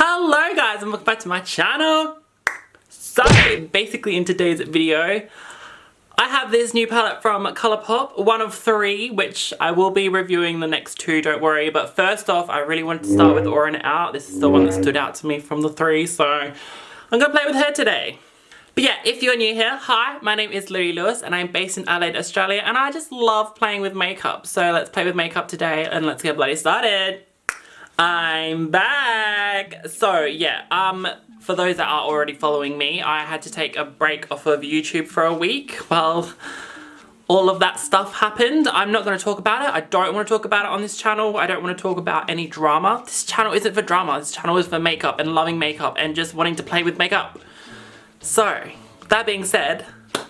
Hello guys and welcome back to my channel. So basically in today's video I have this new palette from Colourpop, one of three, which I will be reviewing the next two, don't worry. But first off, I really wanted to start with Aura and Out. This is the one that stood out to me from the three, so I'm gonna play with her today. But yeah, if you're new here, hi, my name is Louie Lewis and I'm based in Adelaide, Australia, and I just love playing with makeup. So let's play with makeup today and let's get bloody started. I'm back! So yeah, for those that are already following me, I had to take a break off of YouTube for a week. Well, all of that stuff happened. I'm not going to talk about it. I don't want to talk about it on this channel. I don't want to talk about any drama. This channel isn't for drama. This channel is for makeup and loving makeup and just wanting to play with makeup. So, that being said,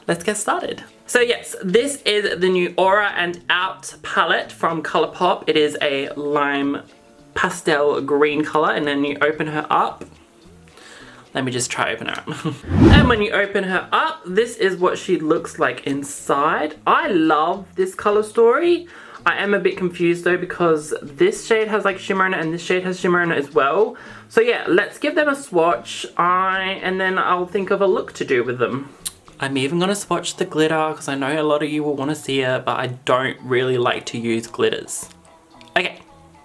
let's get started. So yes, this is the new Aura and Out palette from Colourpop. It is a lime pastel green color, and then you open her up. Let me just try open her up. And when you open her up, this is what she looks like inside. I love this color story. I am a bit confused though because this shade has like shimmer in it and this shade has shimmer in it as well. So yeah, let's give them a swatch and then I'll think of a look to do with them. I'm even gonna swatch the glitter because I know a lot of you will want to see it, but I don't really like to use glitters.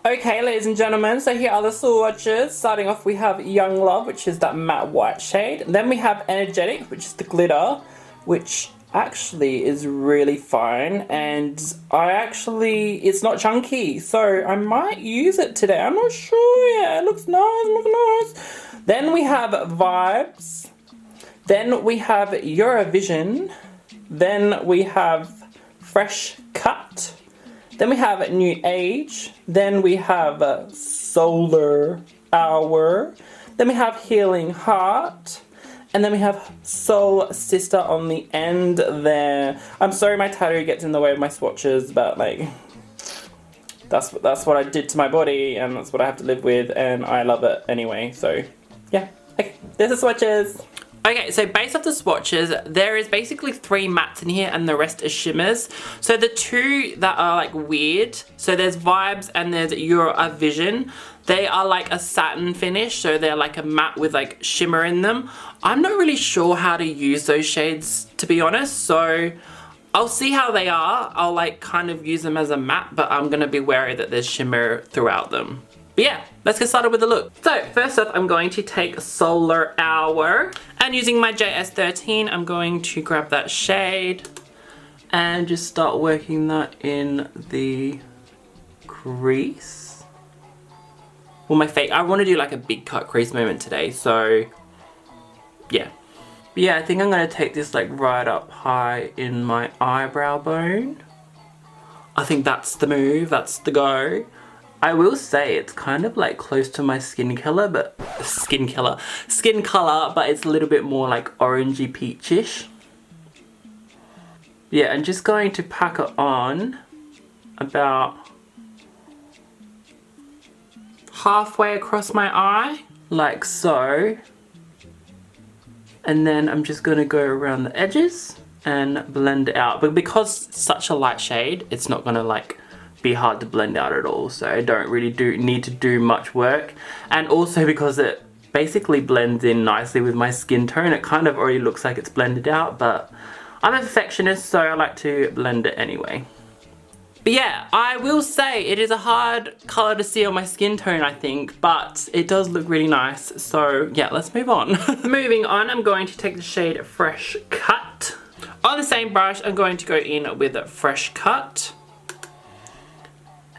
Okay, ladies and gentlemen, so here are the swatches. Starting off, we have Young Love, which is that matte white shade. Then we have Energetic, which is the glitter, which actually is really fine. And it's not chunky, so I might use it today. I'm not sure yet. It looks nice, Then we have Vibes. Then we have Eurovision. Then we have Fresh Cut. Then we have New Age. Then we have Solar Hour. Then we have Healing Heart. And then we have Soul Sister on the end there. I'm sorry my tattoo gets in the way of my swatches, but like, that's what I did to my body and that's what I have to live with and I love it anyway, so yeah. Okay, there's the swatches. Okay, so based off the swatches, there is basically 3 mattes in here and the rest is shimmers. So the 2 that are like weird, so there's Vibes and there's Eurovision. They are like a satin finish, so they're like a matte with like shimmer in them. I'm not really sure how to use those shades, to be honest, so I'll see how they are. I'll like kind of use them as a matte, but I'm gonna be wary that there's shimmer throughout them. But yeah, let's get started with the look. So first up, I'm going to take Solar Hour and using my JS13, I'm going to grab that shade and just start working that in the crease. Well, my face, I want to do like a big cut crease moment today, so yeah. Yeah, I think I'm going to take this like right up high in my eyebrow bone. I think that's the move, that's the go. I will say it's kind of like close to my skin color, but but it's a little bit more like orangey peachish. Yeah, I'm just going to pack it on about halfway across my eye, like so. And then I'm just gonna go around the edges and blend it out. But because it's such a light shade, it's not gonna like be hard to blend out at all, so I don't really need to do much work. And also because it basically blends in nicely with my skin tone, it kind of already looks like it's blended out, but I'm a perfectionist, so I like to blend it anyway. But yeah, I will say it is a hard color to see on my skin tone, I think, but it does look really nice, so yeah, let's move on. Moving on, I'm going to take the shade Fresh Cut. On the same brush, I'm going to go in with a Fresh Cut.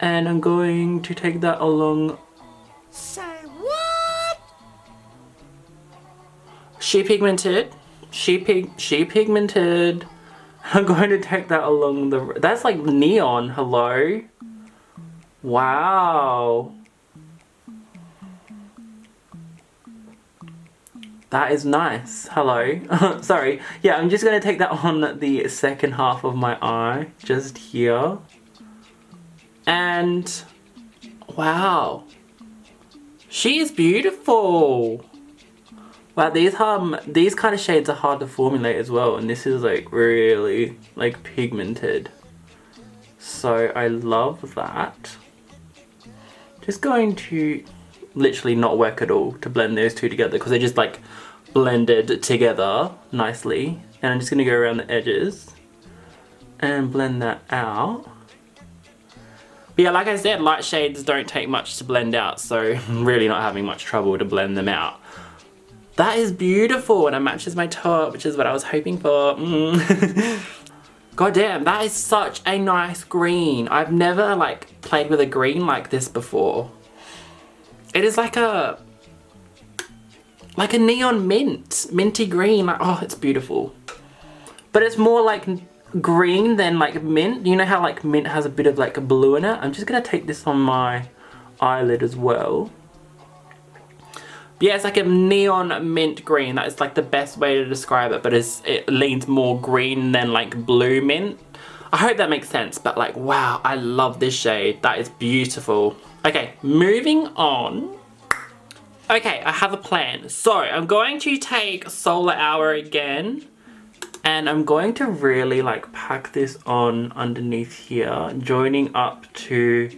And I'm going to take that along. Say what? She pigmented. She pigmented. I'm going to take that along the. That's like neon. Hello. Wow. That is nice. Hello. Sorry. Yeah, I'm just going to take that on the second half of my eye, just here. And wow, she is beautiful. Wow, these kind of shades are hard to formulate as well, and this is like really like pigmented, so I love that. Just going to literally not work at all to blend those two together because they just like blended together nicely. And I'm just gonna go around the edges and blend that out. But yeah, like I said, light shades don't take much to blend out, so I'm really not having much trouble to blend them out. That is beautiful, and it matches my top, which is what I was hoping for. God damn, that is such a nice green. I've never like played with a green like this before. It is like a neon minty green. Like, oh, it's beautiful. But it's more like green than like mint. You know how like mint has a bit of like a blue in it? I'm just gonna take this on my eyelid as well. But yeah, it's like a neon mint green. That is like the best way to describe it, but it leans more green than like blue mint. I hope that makes sense, but like, wow, I love this shade. That is beautiful. Okay, moving on. Okay, I have a plan. So I'm going to take Solar Hour again, and I'm going to really like pack this on underneath here, joining up to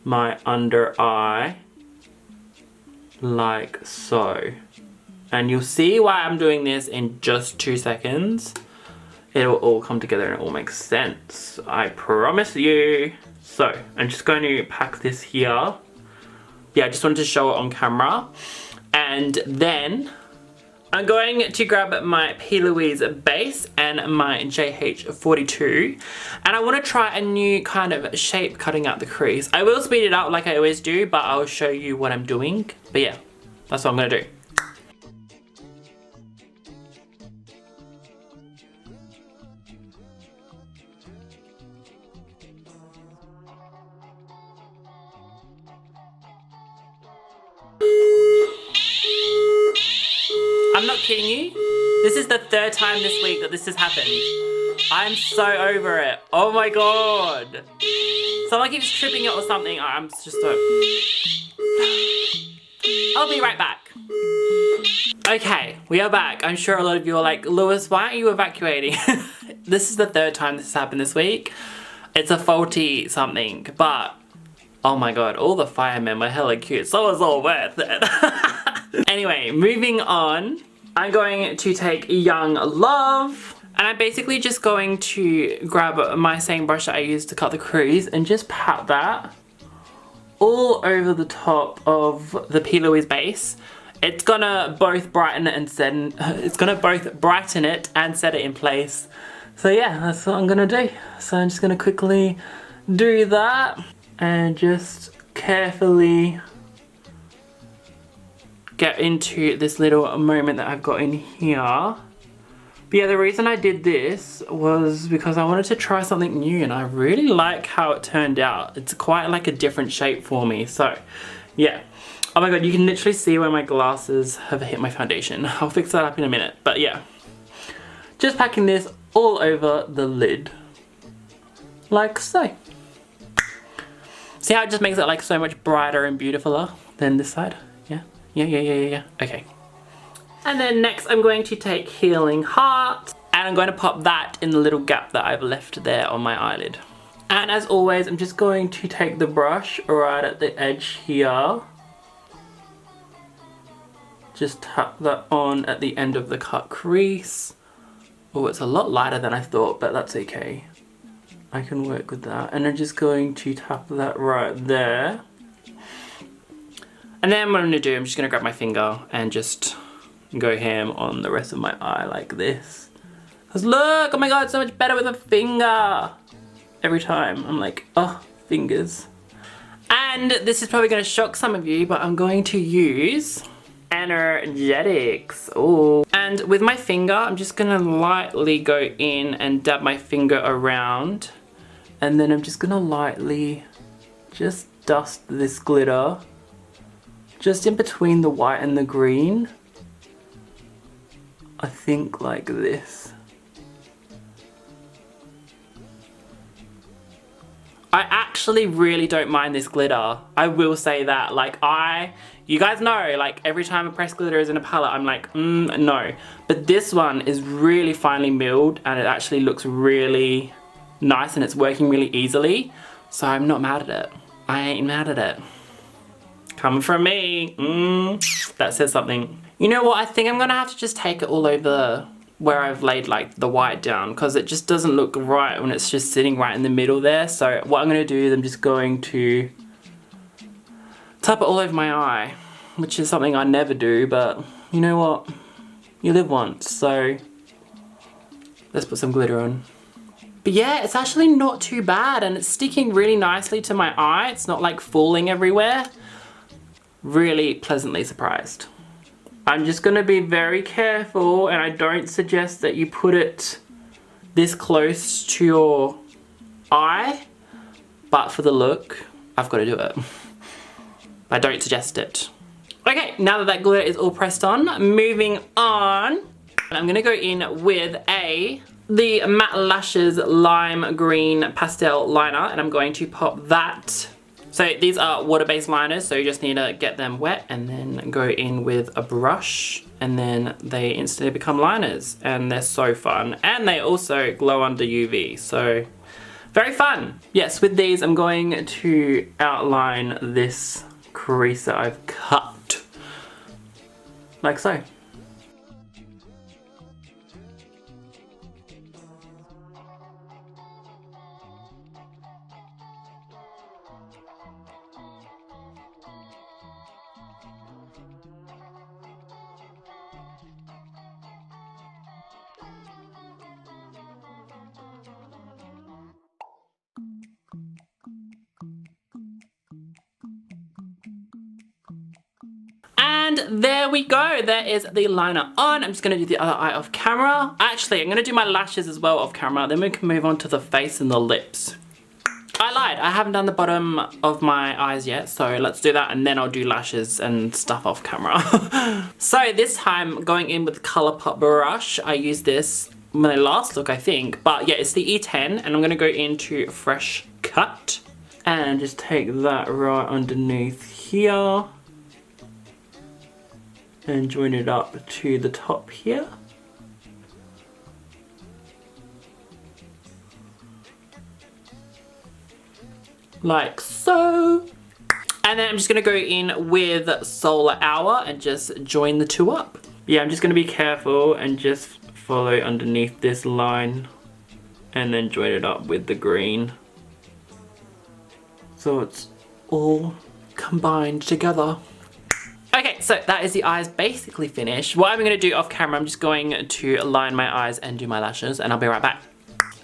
my under eye, like so. And you'll see why I'm doing this in just 2 seconds. It'll all come together and it all makes sense, I promise you. So I'm just going to pack this here. Yeah, I just wanted to show it on camera. And then I'm going to grab my P. Louise base and my JH42, and I want to try a new kind of shape cutting out the crease. I will speed it up like I always do, but I'll show you what I'm doing. But yeah, that's what I'm going to do. I'm not kidding you. This is the 3rd time this week that this has happened. I'm so over it. Oh my god. Someone keeps tripping it or something. I'm just so... I'll be right back. Okay, we are back. I'm sure a lot of you are like, Lewis, why aren't you evacuating? This is the 3rd time this has happened this week. It's a faulty something, but oh my god, all the firemen were hella cute, so it was all worth it. Anyway, moving on, I'm going to take Young Love, and I'm basically just going to grab my same brush that I used to cut the crease and just pat that all over the top of the P. Louise base. It's gonna both brighten it and set it in place. So yeah, that's what I'm gonna do. So I'm just gonna quickly do that and just carefully get into this little moment that I've got in here. But yeah, the reason I did this was because I wanted to try something new, and I really like how it turned out. It's quite like a different shape for me, so yeah. Oh my god, you can literally see where my glasses have hit my foundation. I'll fix that up in a minute, but yeah. Just packing this all over the lid, like so. See how it just makes it like so much brighter and beautifuler than this side? Yeah. Yeah. Okay. And then next I'm going to take Healing Heart, and I'm going to pop that in the little gap that I've left there on my eyelid. And as always, I'm just going to take the brush right at the edge here. Just tap that on at the end of the cut crease. Oh, it's a lot lighter than I thought, but that's okay. I can work with that. And I'm just going to tap that right there. And then what I'm going to do, I'm just going to grab my finger and just go ham on the rest of my eye like this. Because look, oh my god, so much better with a finger. Every time I'm like, oh, fingers. And this is probably going to shock some of you, but I'm going to use Energetics. Oh. And with my finger, I'm just going to lightly go in and dab my finger around. And then I'm just going to lightly just dust this glitter just in between the white and the green. I think like this. I actually really don't mind this glitter. I will say that. Like you guys know, like every time a pressed glitter is in a palette, I'm like, no. But this one is really finely milled and it actually looks really nice and it's working really easily. So I'm not mad at it. I ain't mad at it. Coming from me. That says something. You know what? I think I'm gonna have to just take it all over where I've laid like the white down, because it just doesn't look right when it's just sitting right in the middle there. So what I'm gonna do is I'm just going to tap it all over my eye, which is something I never do, but you know what? You live once, so let's put some glitter on. But yeah, it's actually not too bad, and it's sticking really nicely to my eye. It's not like falling everywhere. Really pleasantly surprised. I'm just gonna be very careful, and I don't suggest that you put it this close to your eye, but for the look, I've got to do it. I don't suggest it. Okay, now that that glitter is all pressed on, moving on. I'm gonna go in with the Matte Lashes Lime Green Pastel Liner, and I'm going to pop that. So these are water-based liners, so you just need to get them wet and then go in with a brush, and then they instantly become liners, and they're so fun. And they also glow under UV, so very fun. Yes, with these I'm going to outline this crease that I've cut, like so. And there we go, there is the liner on. I'm just gonna do the other eye off camera. Actually, I'm gonna do my lashes as well off camera, then we can move on to the face and the lips. I lied, I haven't done the bottom of my eyes yet, so let's do that and then I'll do lashes and stuff off camera. So this time, going in with the Colourpop brush, I used this my last look, I think, but yeah, it's the E10, and I'm gonna go into Fresh Cut and just take that right underneath here and join it up to the top here. Like so. And then I'm just gonna go in with Solar Hour and just join the two up. Yeah, I'm just gonna be careful and just follow underneath this line and then join it up with the green, so it's all combined together. Okay, so that is the eyes basically finished. What I'm gonna do off camera, I'm just going to line my eyes and do my lashes, and I'll be right back.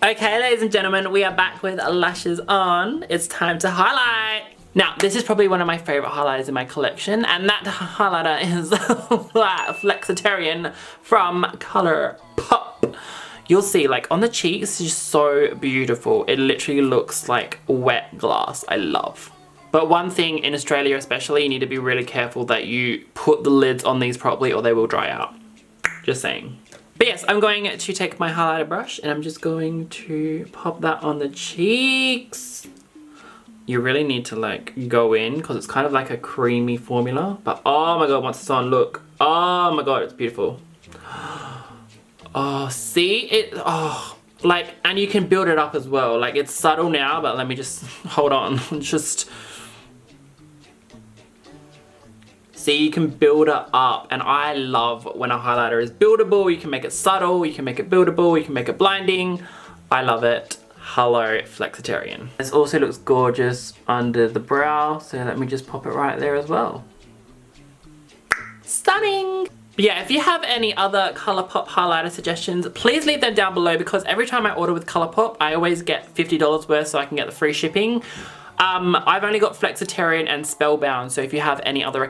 Okay, ladies and gentlemen, we are back with lashes on. It's time to highlight. Now, this is probably one of my favorite highlighters in my collection, and that highlighter is Flexaterian from Colourpop. You'll see, like, on the cheeks, it's just so beautiful. It literally looks like wet glass. I love. But one thing in Australia especially, you need to be really careful that you put the lids on these properly or they will dry out. Just saying. But yes, I'm going to take my highlighter brush and I'm just going to pop that on the cheeks. You really need to like go in because it's kind of like a creamy formula. But oh my god, once it's on, look. Oh my god, it's beautiful. Oh, see? Oh, like, and you can build it up as well. Like, it's subtle now, but let me just, hold on. Just... See, you can build it up, and I love when a highlighter is buildable. You can make it subtle, you can make it buildable, you can make it blinding. I love it. Hello, Flexaterian. This also looks gorgeous under the brow, so let me just pop it right there as well. Stunning! But yeah, if you have any other Colourpop highlighter suggestions, please leave them down below, because every time I order with Colourpop, I always get $50 worth so I can get the free shipping. I've only got Flexaterian and Spellbound, so if you have any other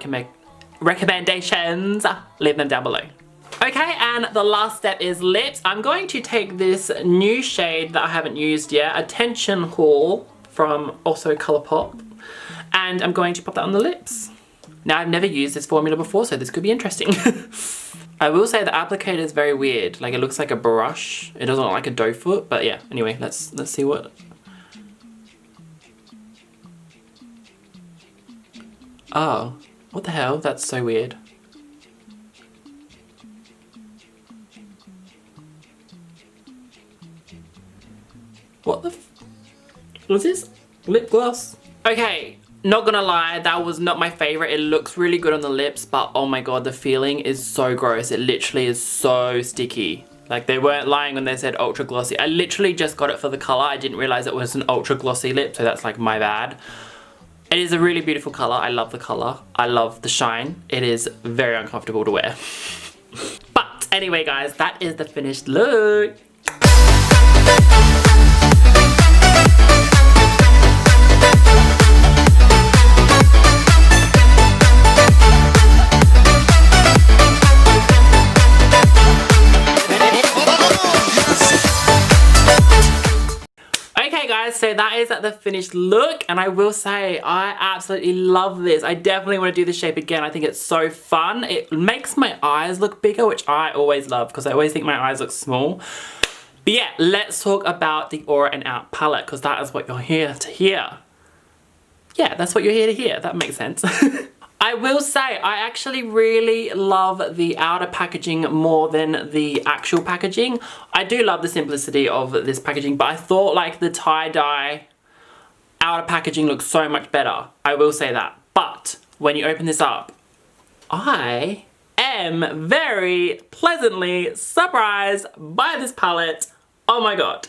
recommendations, leave them down below. Okay, and the last step is lips. I'm going to take this new shade that I haven't used yet, Attention Haul from also Colourpop, and I'm going to pop that on the lips. Now, I've never used this formula before, so this could be interesting. I will say the applicator is very weird. Like, it looks like a brush. It doesn't look like a doe foot, but yeah. Anyway, let's see what... Oh, what the hell? That's so weird. What the f... Was this lip gloss? Okay, Not gonna lie, that was not my favorite. It looks really good on the lips, but oh my god, the feeling is so gross. It literally is so sticky. Like, they weren't lying when they said ultra glossy. I literally just got it for the color. I didn't realize it was an ultra glossy lip, so that's like my bad. It is a really beautiful color. I love the color. I love the shine. It is very uncomfortable to wear. But anyway, guys, that is the finished look. So that is the finished look, and I will say I absolutely love this. I definitely want to do this shape again. I think it's so fun. It makes my eyes look bigger, which I always love because I always think my eyes look small. But yeah, let's talk about the Aura and Out palette, because that is what you're here to hear. Yeah, that's what you're here to hear. That makes sense. I will say, I actually really love the outer packaging more than the actual packaging. I do love the simplicity of this packaging, but I thought like the tie-dye outer packaging looks so much better. I will say that. But when you open this up, I am very pleasantly surprised by this palette. Oh my god.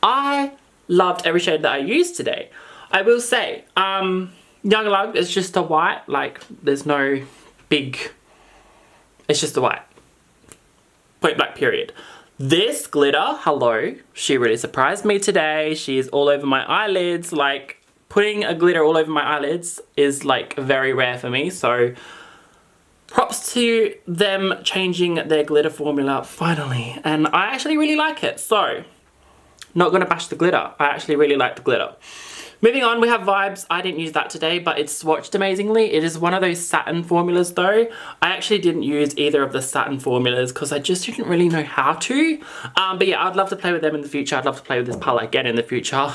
I loved every shade that I used today. I will say, Young Lug is just a white, like there's no big, it's just a white. Point blank period. This glitter, hello, she really surprised me today. She's all over my eyelids. Like, putting a glitter all over my eyelids is like very rare for me, so props to them changing their glitter formula finally. And I actually really like it, so not gonna bash the glitter. I actually really like the glitter. Moving on, we have Vibes. I didn't use that today, but it's swatched amazingly. It is one of those satin formulas though. I actually didn't use either of the satin formulas because I just didn't really know how to. But yeah, I'd love to play with them in the future. I'd love to play with this palette again in the future.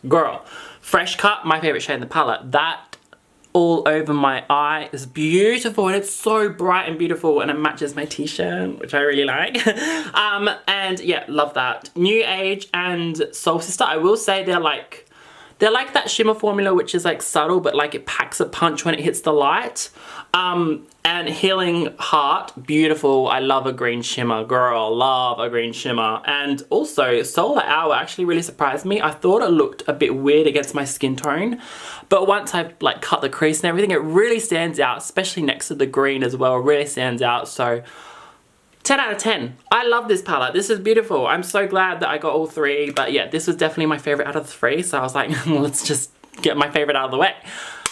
Girl, Fresh Cut, my favorite shade in the palette. That all over my eye is beautiful, and it's so bright and beautiful, and it matches my t-shirt, which I really like. And yeah, love that. New Age and Soul Sister, I will say they're like that shimmer formula, which is like subtle, but like it packs a punch when it hits the light. And Healing Heart, beautiful. I love a green shimmer, girl, love a green shimmer. And also Solar Hour actually really surprised me. I thought it looked a bit weird against my skin tone, but once I like cut the crease and everything, it really stands out, especially next to the green as well. It really stands out. So 10 out of 10. I love this palette. This is beautiful. I'm so glad that I got all three. But yeah, this was definitely my favorite out of the three. So I was like, let's just get my favorite out of the way.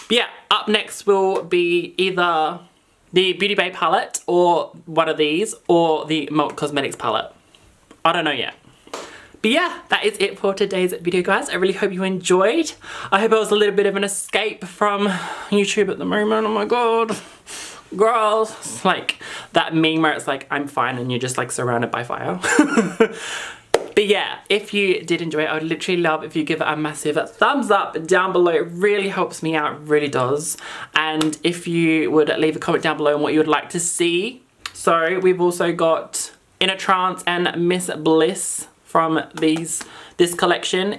But yeah, up next will be either the Beauty Bay palette or one of these, or the Melt Cosmetics palette. I don't know yet. But yeah, that is it for today's video, guys. I really hope you enjoyed. I hope it was a little bit of an escape from YouTube at the moment. Oh my god. Girls, it's like that meme where it's like, I'm fine, and you're just like surrounded by fire. But yeah, if you did enjoy it, I would literally love if you give it a massive thumbs up down below. It really helps me out, it really does. And if you would leave a comment down below on what you would like to see. So we've also got Inner Trance and Miss Bliss from this collection.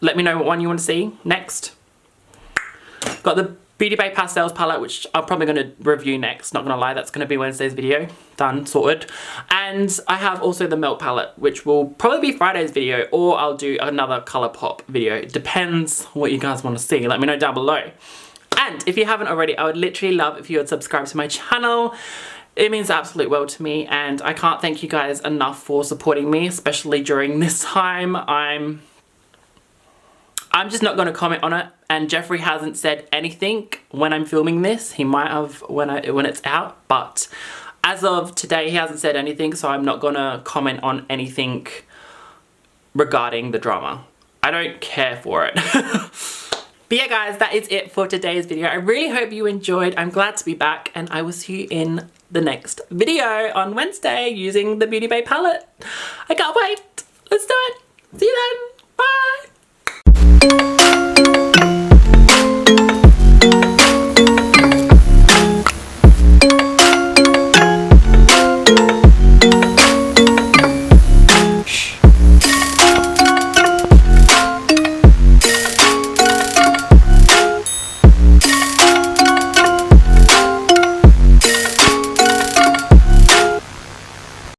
Let me know what one you want to see next. Got the Beauty Bay Pastels palette, which I'm probably going to review next. Not going to lie, that's going to be Wednesday's video. Done, sorted. And I have also the Melt palette, which will probably be Friday's video, or I'll do another Colourpop video. It depends what you guys want to see. Let me know down below. And if you haven't already, I would literally love if you would subscribe to my channel. It means the absolute world to me, and I can't thank you guys enough for supporting me, especially during this time. I'm just not going to comment on it, and Jeffrey hasn't said anything when I'm filming this. He might have when it's out, but as of today he hasn't said anything, so I'm not going to comment on anything regarding the drama. I don't care for it. But yeah, guys, that is it for today's video. I really hope you enjoyed. I'm glad to be back, and I will see you in the next video on Wednesday using the Beauty Bay palette. I can't wait. Let's do it. See you then. Bye.